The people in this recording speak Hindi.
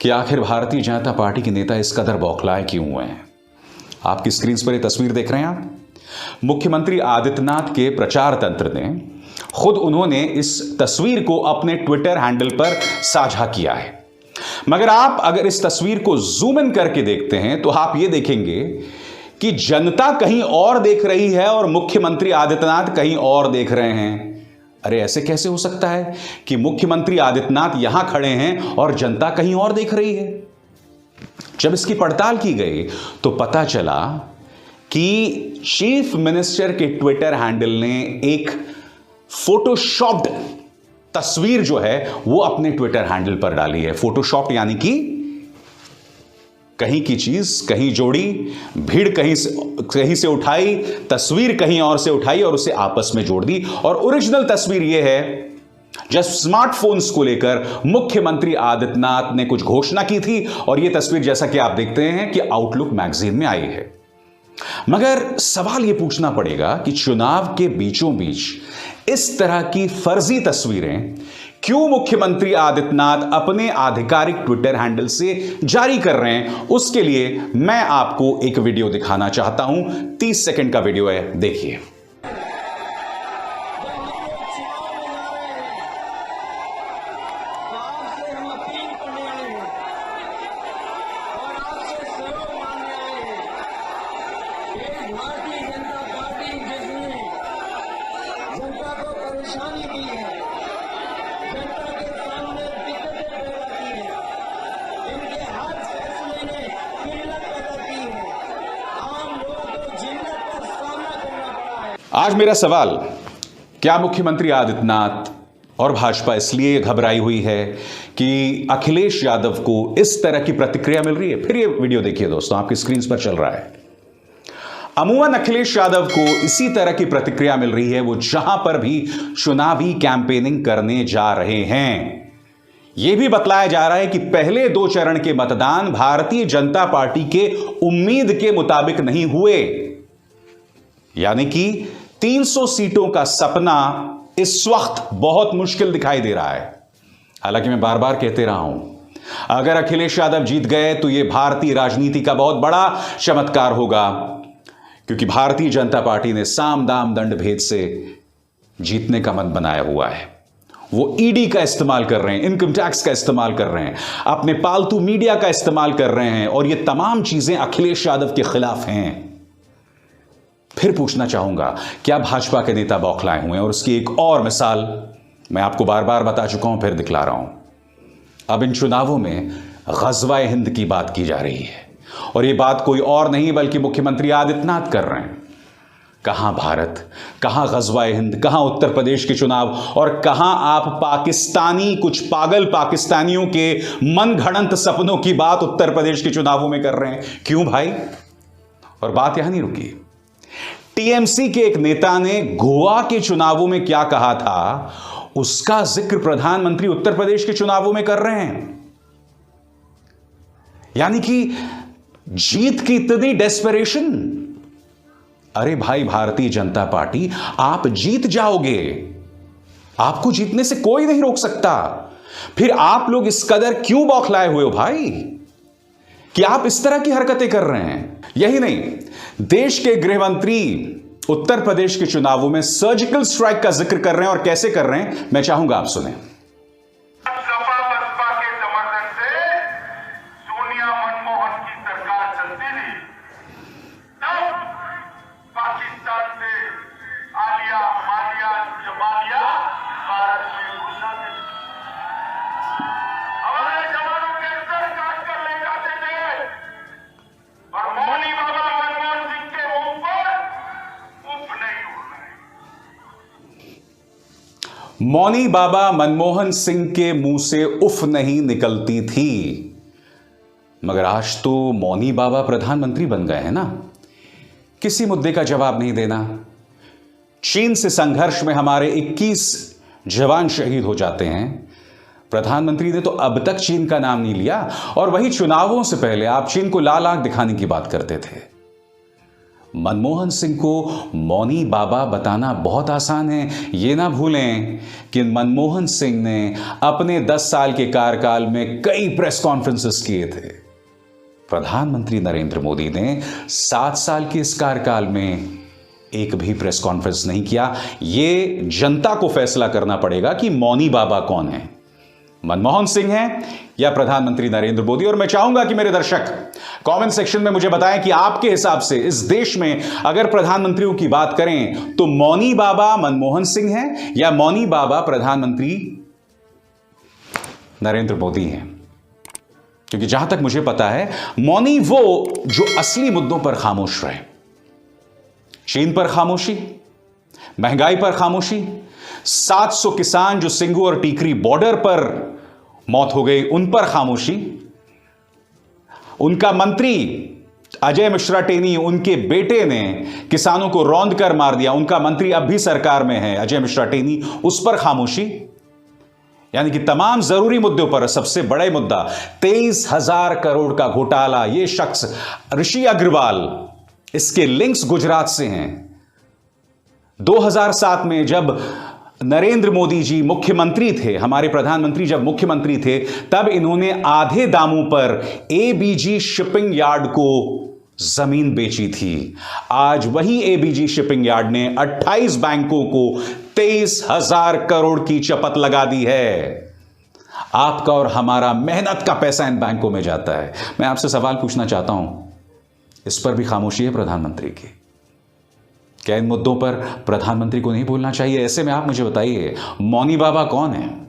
कि आखिर भारतीय जनता पार्टी के नेता इस कदर बौखलाए क्यों हुए हैं। आपकी स्क्रीन पर ये तस्वीर देख रहे हैं आप। मुख्यमंत्री आदित्यनाथ के प्रचार तंत्र ने खुद उन्होंने इस तस्वीर को अपने ट्विटर हैंडल पर साझा किया है। मगर आप अगर इस तस्वीर को जूम इन करके देखते हैं तो आप ये देखेंगे कि जनता कहीं और देख रही है और मुख्यमंत्री आदित्यनाथ कहीं और देख रहे हैं। अरे ऐसे कैसे हो सकता है कि मुख्यमंत्री आदित्यनाथ यहां खड़े हैं और जनता कहीं और देख रही है। जब इसकी पड़ताल की गई तो पता चला कि चीफ मिनिस्टर के ट्विटर हैंडल ने एक फोटोशॉप्ड तस्वीर जो है वो अपने ट्विटर हैंडल पर डाली है। फोटोशॉप यानी कि कहीं की चीज कहीं जोड़ी, भीड़ कहीं से उठाई, तस्वीर कहीं और से उठाई और उसे आपस में जोड़ दी। और ओरिजिनल तस्वीर यह है जब स्मार्टफोन्स को लेकर मुख्यमंत्री आदित्यनाथ ने कुछ घोषणा की थी और यह तस्वीर जैसा कि आप देखते हैं कि आउटलुक मैगजीन में आई है। मगर सवाल यह पूछना पड़ेगा कि चुनाव के बीचों बीच इस तरह की फर्जी तस्वीरें क्यों मुख्यमंत्री आदित्यनाथ अपने आधिकारिक ट्विटर हैंडल से जारी कर रहे हैं। उसके लिए मैं आपको एक वीडियो दिखाना चाहता हूं। 30 सेकंड का वीडियो है, देखिए। जनता को परेशानी की है, जनता के सामने दिक्कतें पैदा की है, इनके हर फैसले ने किल्लत पैदा की है, आम लोगों को जिल्लत का सामना करना पड़ा है। आज मेरा सवाल, क्या मुख्यमंत्री आदित्यनाथ और भाजपा इसलिए घबराई हुई है कि अखिलेश यादव को इस तरह की प्रतिक्रिया मिल रही है? फिर ये वीडियो देखिए दोस्तों, आपकी स्क्रीन पर चल रहा है। अमूमन अखिलेश यादव को इसी तरह की प्रतिक्रिया मिल रही है वो जहां पर भी चुनावी कैंपेनिंग करने जा रहे हैं। यह भी बतलाया जा रहा है कि पहले 2 चरण के मतदान भारतीय जनता पार्टी के उम्मीद के मुताबिक नहीं हुए, यानी कि 300 सीटों का सपना इस वक्त बहुत मुश्किल दिखाई दे रहा है। हालांकि मैं बार बार कहते रहा हूं, अगर अखिलेश यादव जीत गए तो यह भारतीय राजनीति का बहुत बड़ा चमत्कार होगा, क्योंकि भारतीय जनता पार्टी ने साम दाम दंड भेद से जीतने का मन बनाया हुआ है। वो ईडी का इस्तेमाल कर रहे हैं, इनकम टैक्स का इस्तेमाल कर रहे हैं, अपने पालतू मीडिया का इस्तेमाल कर रहे हैं और ये तमाम चीजें अखिलेश यादव के खिलाफ हैं। फिर पूछना चाहूंगा, क्या भाजपा के नेता बौखलाए हुए हैं? और उसकी एक और मिसाल मैं आपको बार बार बता चुका हूं, फिर दिखला रहा हूं। अब इन चुनावों में ग़ज़वा-ए हिंद की बात की जा रही है और यह बात कोई और नहीं बल्कि मुख्यमंत्री आदित्यनाथ कर रहे हैं। कहां भारत, कहां ग़ज़वा-ए हिंद, कहां उत्तर प्रदेश के चुनाव और कहां आप पाकिस्तानी, कुछ पागल पाकिस्तानियों के मन घड़ंत सपनों की बात उत्तर प्रदेश के चुनावों में कर रहे हैं। क्यों भाई? और बात यहां नहीं रुकी। टीएमसी के एक नेता ने गोवा के चुनावों में क्या कहा था, उसका जिक्र प्रधानमंत्री उत्तर प्रदेश के चुनावों में कर रहे हैं। यानी कि जीत की इतनी डेस्परेशन। अरे भाई भारतीय जनता पार्टी, आप जीत जाओगे, आपको जीतने से कोई नहीं रोक सकता। फिर आप लोग इस कदर क्यों बौखलाए हुए हो भाई कि आप इस तरह की हरकतें कर रहे हैं? यही नहीं, देश के गृह मंत्री उत्तर प्रदेश के चुनावों में सर्जिकल स्ट्राइक का जिक्र कर रहे हैं और कैसे कर रहे हैं मैं चाहूंगा आप सुने। मौनी बाबा मनमोहन सिंह के मुंह से उफ नहीं निकलती थी, मगर आज तो मौनी बाबा प्रधानमंत्री बन गए हैं ना। किसी मुद्दे का जवाब नहीं देना। चीन से संघर्ष में हमारे 21 जवान शहीद हो जाते हैं, प्रधानमंत्री ने तो अब तक चीन का नाम नहीं लिया। और वही चुनावों से पहले आप चीन को लाल आंख दिखाने की बात करते थे। मनमोहन सिंह को मौनी बाबा बताना बहुत आसान है। यह ना भूलें कि मनमोहन सिंह ने अपने 10 साल के कार्यकाल में कई प्रेस कॉन्फ्रेंसेस किए थे। प्रधानमंत्री नरेंद्र मोदी ने 7 साल के इस कार्यकाल में एक भी प्रेस कॉन्फ्रेंस नहीं किया। यह जनता को फैसला करना पड़ेगा कि मौनी बाबा कौन है, मनमोहन सिंह हैं या प्रधानमंत्री नरेंद्र मोदी। और मैं चाहूंगा कि मेरे दर्शक कमेंट सेक्शन में मुझे बताएं कि आपके हिसाब से इस देश में अगर प्रधानमंत्रियों की बात करें तो मौनी बाबा मनमोहन सिंह हैं या मौनी बाबा प्रधानमंत्री नरेंद्र मोदी हैं। क्योंकि जहां तक मुझे पता है, मौनी वो जो असली मुद्दों पर खामोश रहे। चीन पर खामोशी, महंगाई पर खामोशी, 700 किसान जो सिंगू और टीकरी बॉर्डर पर मौत हो गई उन पर खामोशी। उनका मंत्री अजय मिश्रा टेनी, उनके बेटे ने किसानों को रौंद कर मार दिया, उनका मंत्री अब भी सरकार में है अजय मिश्रा टेनी, उस पर खामोशी। यानी कि तमाम जरूरी मुद्दों पर सबसे बड़ा मुद्दा 23,000 करोड़ का घोटाला। यह शख्स ऋषि अग्रवाल, इसके लिंक्स गुजरात से हैं। 2007 में जब नरेंद्र मोदी जी मुख्यमंत्री थे, हमारे प्रधानमंत्री जब मुख्यमंत्री थे, तब इन्होंने आधे दामों पर एबीजी शिपिंग यार्ड को जमीन बेची थी। आज वही एबीजी शिपिंग यार्ड ने 28 बैंकों को 23,000 करोड़ की चपत लगा दी है। आपका और हमारा मेहनत का पैसा इन बैंकों में जाता है। मैं आपसे सवाल पूछना चाहता हूं, इस पर भी खामोशी है प्रधानमंत्री की। क्या इन मुद्दों पर प्रधानमंत्री को नहीं बोलना चाहिए? ऐसे में आप मुझे बताइए, मौनी बाबा कौन है?